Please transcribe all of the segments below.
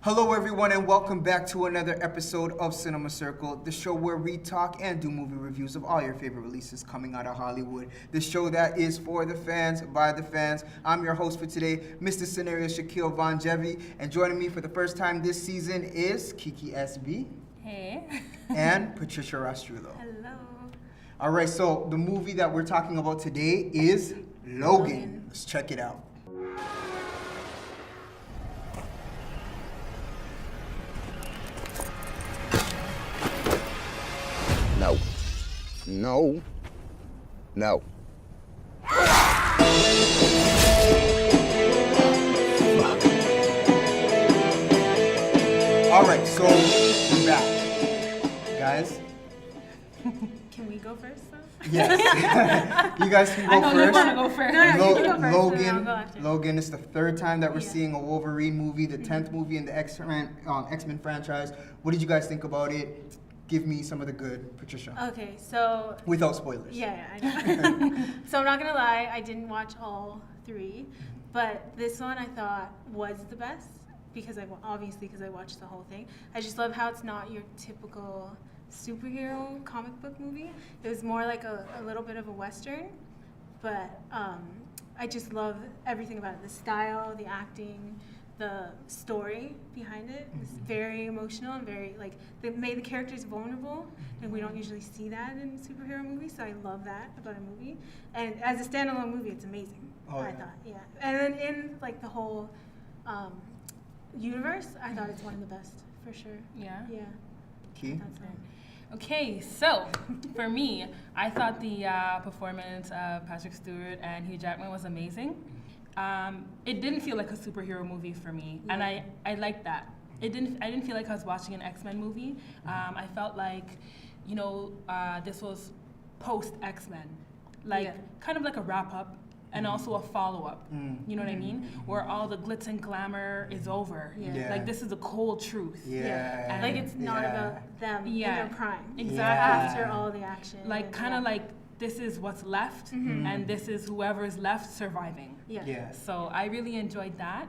Hello, everyone, and welcome back to another episode of Cinema Circle, the show where we talk and do movie reviews of all your favorite releases coming out of Hollywood. The show that is for the fans, by the fans. I'm your host for today, Mr. Scenario Shaquille VonJevy, and joining me for the first time this season is Kiki SB. Hey. And Patricia Rastrullo. Hello. All right, so the movie that we're talking about today is Logan. Let's check it out. No. No. No. All right, so we're back. Guys? Can we go first, though? Yes. You guys can go I know first. you want to go first. Lo- You can go first, and I'll Logan, go after. Logan is the third time that we're Yeah. seeing a Wolverine movie, the 10th movie in the X-Men franchise. What did you guys think about it? Give me some of the good, Patricia. Okay, so Without spoilers. yeah, I know. So I'm not gonna lie, I didn't watch all three, but this one I thought was the best because obviously because I watched the whole thing. I just love how it's not your typical superhero comic book movie. It was more like a little bit of a western, but I just love everything about it. The style, the acting, the story behind it is very emotional and very, like, they made the characters vulnerable, and we don't usually see that in superhero movies, so I love that about a movie. And as a standalone movie, it's amazing, I thought, yeah. And then in, like, the whole universe, I thought it's one of the best, for sure. Yeah. Yeah. Key? That's it. Okay, so for me, I thought the performance of Patrick Stewart and Hugh Jackman was amazing. It didn't feel like a superhero movie for me, and I liked that. I didn't feel like I was watching an X-Men movie. I felt like, this was post X-Men, kind of like a wrap up. And also a follow-up, you know what I mean? Where all the glitz and glamour is over. Yeah. Like, this is the cold truth. Yeah. And Like, it's not about them in their prime. Exactly. After all the action. Like, kind of like, this is what's left, and this is whoever is left surviving. Yeah. Yeah. So I really enjoyed that.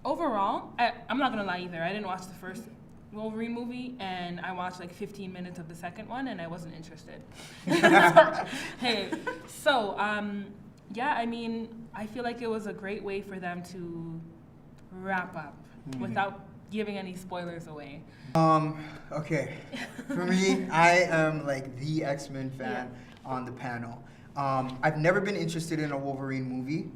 Overall, I'm not gonna lie either. I didn't watch the first Wolverine movie, and I watched like 15 minutes of the second one, and I wasn't interested. Yeah, I mean, I feel like it was a great way for them to wrap up without giving any spoilers away. Okay. For me, I am like the X-Men fan on the panel. I've never been interested in a Wolverine movie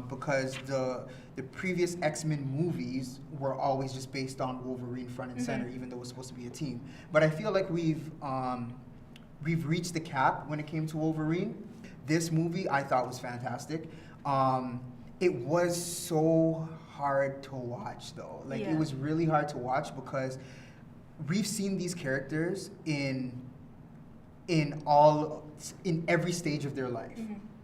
because the previous X-Men movies were always just based on Wolverine front and center, even though it was supposed to be a team. But I feel like we've reached the cap when it came to Wolverine. This movie I thought was fantastic. It was so hard to watch though. Like it was really hard to watch because we've seen these characters in every stage of their life,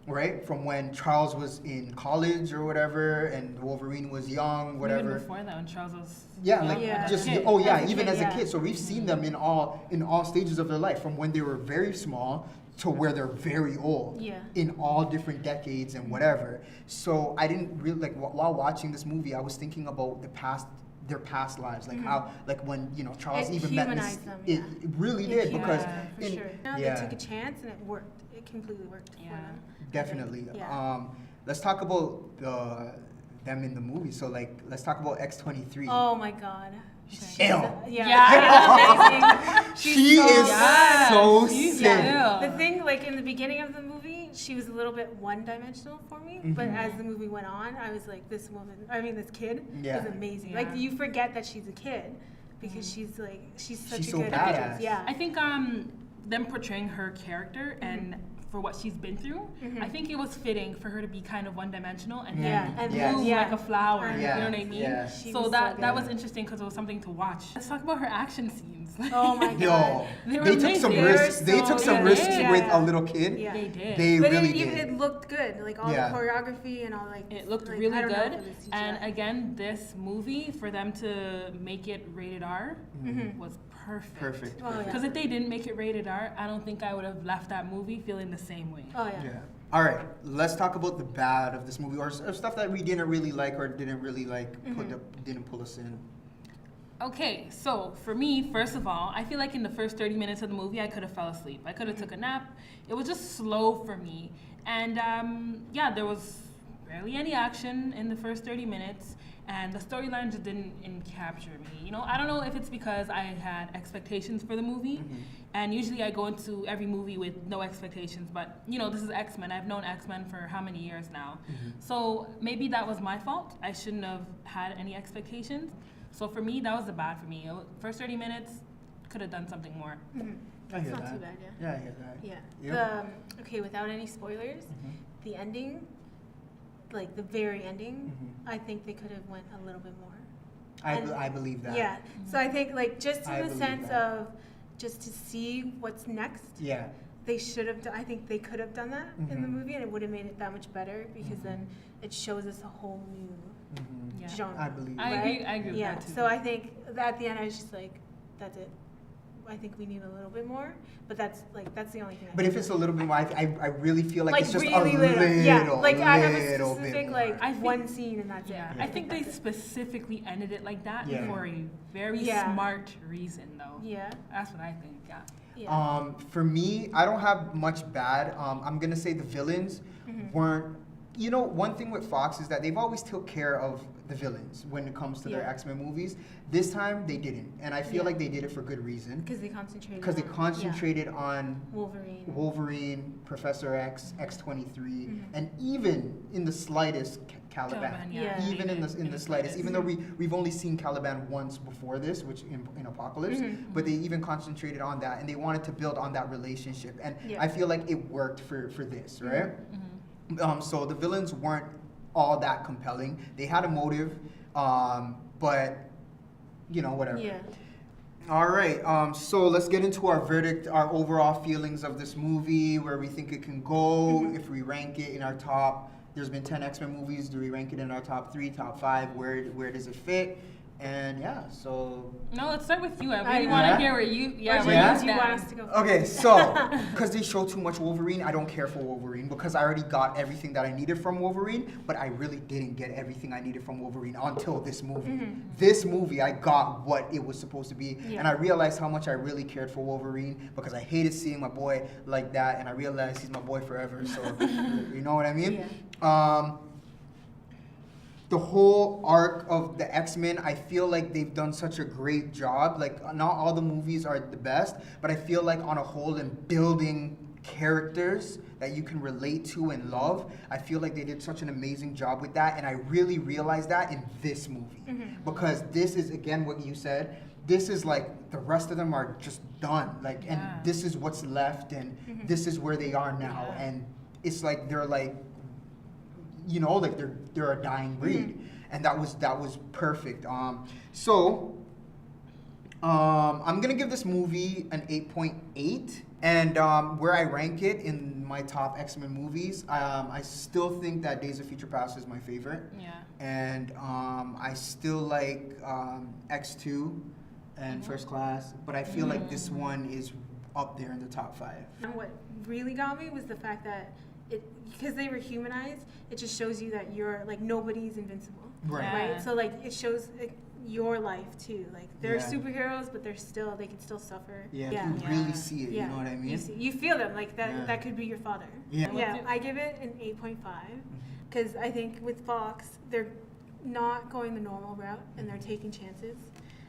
right? From when Charles was in college or whatever, and Wolverine was young, whatever. Even before that, when Charles was even as a kid. So we've seen them in all stages of their life, from when they were very small to where they're very old, in all different decades and whatever. So I didn't really while watching this movie, I was thinking about their past lives, like how, like when Charles even met them. It really did because for sure. They took a chance and it worked. It completely worked for them. Definitely. Yeah. Let's talk about them in the movie. So let's talk about X-23. Oh my God. Ill. Amazing. She is so sick. The thing, like in the beginning of the movie, she was a little bit one-dimensional for me. But as the movie went on, I was like, this kid is amazing. Like you forget that she's a kid because she's such a so good badass. actress. Yeah. I think them portraying her character and for what she's been through, I think it was fitting for her to be kind of one-dimensional and then bloom like a flower. You know what I mean? Yeah. So that was interesting because it was something to watch. Let's talk about her action scenes. Oh my God. They took some risks. They took some risks with a little kid. Yeah. They did. They But really it looked good. Like all the choreography and all it looked really good. And again, this movie, for them to make it rated R was perfect. Perfect. Oh, Because if they didn't make it rated R, I don't think I would have left that movie feeling the same way. Oh yeah. All right, let's talk about the bad of this movie, or stuff that we didn't really like or didn't really like, didn't pull us in. Okay, so for me, first of all, I feel like in the first 30 minutes of the movie, I could have fell asleep. I could have took a nap. It was just slow for me. And yeah, there was barely any action in the first 30 minutes, and the storyline just didn't capture me. You know, I don't know if it's because I had expectations for the movie, and usually I go into every movie with no expectations, but you know, this is X-Men. I've known X-Men for how many years now? So maybe that was my fault. I shouldn't have had any expectations. So for me, that was the bad for me. First 30 minutes, could have done something more. I hear It's not that. too bad, yeah. Yeah, I hear that. Yeah. Yep. Okay, without any spoilers, the ending, like the very ending, I think they could have went a little bit more. I believe that. Yeah. So I think like just I in the believe sense that. of just to see what's next, Yeah. they should have. I think they could have done that in the movie, and it would have made it that much better because then it shows us a whole new Yeah. genre. I believe I that. agree with Yeah. that too. So I think at the end I was just like, that's it. I think we need a little bit more, but that's the only thing. But if it's a little bit more, I really feel like it's just really a little, yeah. Like I have a little specific bit like more. one scene and that's Yeah, it. I think they that's it. specifically ended it like that Yeah. for a very Yeah. smart reason, though. Yeah. That's what I think. Yeah. Yeah. For me, I don't have much bad. I'm gonna say the villains weren't. You know, one thing with Fox is that they've always took care of the villains when it comes to their Yeah. X-Men movies. This time they didn't, and I feel Yeah. like they did it for good reason. Because they concentrated. Because they on- concentrated on yeah. Wolverine, Professor X, X-23, and even in the slightest Caliban. Caliban, yeah. Even in the slightest, even though we've only seen Caliban once before this, which in Apocalypse, but they even concentrated on that, and they wanted to build on that relationship, and Yeah. I feel like it worked for this, right? So the villains weren't all that compelling. They had a motive, but you know, whatever. Yeah. All right, so let's get into our verdict, our overall feelings of this movie, where we think it can go, if we rank it in our top. There's been 10 X-Men movies. Do we rank it in our top 3, top 5? Where does it fit? And yeah, so. No, let's start with you. I I really want Yeah? to hear where you, Or where Yeah? do you want stand. us to go? Okay, so because they show too much Wolverine, I don't care for Wolverine because I already got everything that I needed from Wolverine, but I really didn't get everything I needed from Wolverine until this movie. This movie, I got what it was supposed to be, Yeah. and I realized how much I really cared for Wolverine because I hated seeing my boy like that, and I realized he's my boy forever. So you know what I mean? Yeah. The whole arc of the X-Men, I feel like they've done such a great job. Like, not all the movies are the best, but I feel like on a whole in building characters that you can relate to and love, I feel like they did such an amazing job with that, and I really realized that in this movie. Because this is, again, what you said, this is like, the rest of them are just done. Like, and Yeah. this is what's left, and this is where they are now. Yeah. And it's like, they're like, you know, like they're a dying breed, and that was perfect. So I'm gonna give this movie an 8.8, and where I rank it in my top X-Men movies, I still think that Days of Future Past is my favorite, Yeah. and I still like X2 and First Class, but I feel like this one is up there in the top 5. And what really got me was the fact that because they were humanized, it just shows you that you're like nobody's invincible, Right. Yeah. right? So like it shows your life too. Like they're Yeah. superheroes, but they can still suffer. Yeah, yeah. you really see it. Yeah. You know what I mean? You feel them like that. Yeah. That could be your father. Yeah. Yeah, What's it- I give it an 8.5 because I think with Fox they're not going the normal route and they're taking chances,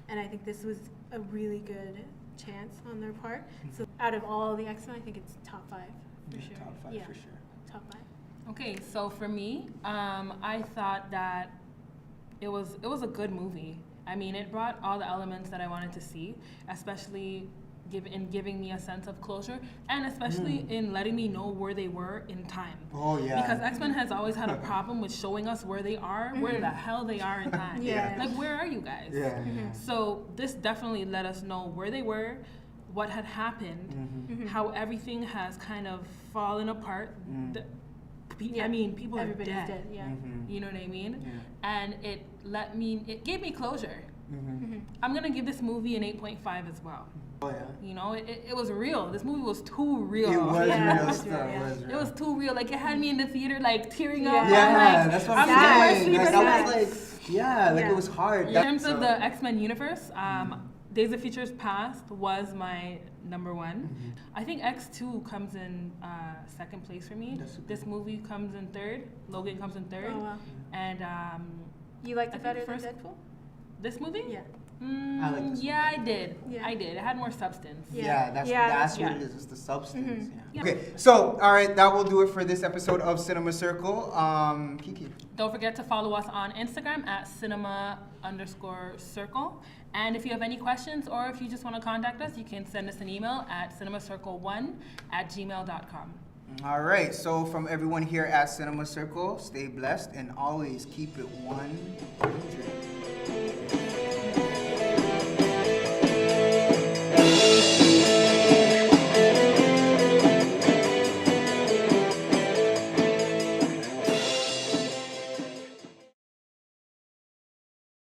and I think this was a really good chance on their part. So out of all the X-Men, I think it's top 5 for Yeah, sure. top 5 yeah, for sure. top 5. Okay, so for me, I thought that it was a good movie. I mean, it brought all the elements that I wanted to see, especially giving me a sense of closure, and especially in letting me know where they were in time. Oh yeah. Because X-Men has always had a problem with showing us where they are, where the hell they are in time. Yeah. Like, where are you guys? Yeah. So this definitely let us know where they were, what had happened, how everything has kind of fallen apart. Yeah. I mean, people Everybody's are dead. Yeah. You know what I mean? Yeah. And it gave me closure. I'm gonna give this movie an 8.5 as well. Oh yeah. You know, it was real. This movie was too real. It was Yeah, real it was stuff. real, yeah. It was It real. was too real. Like, it had me in the theater, like, tearing up. Yeah. I'm Yeah, like, that's what I'm I'm getting saying. my Like, sleep that at was night. like, yeah, like Yeah. it was hard. In That- terms so- of the X-Men universe, Days of Futures Past was my number one. I think X2 comes in second place for me. That's okay. This movie comes in third. Logan comes in third. Oh, wow. And You liked I it think better than first- Deadpool? this movie? Yeah. I like this Yeah, I did. Yeah. I did. It had more substance. Yeah. Yeah, that's Yeah, that's that's- what it is. It's the substance. Yeah. Okay, so all right, that will do it for this episode of Cinema Circle. Kiki. Don't forget to follow us on Instagram at cinema_circle. And if you have any questions or if you just want to contact us, you can send us an email at cinemacircle1@gmail.com. All right, so from everyone here at Cinema Circle, stay blessed and always keep it 100.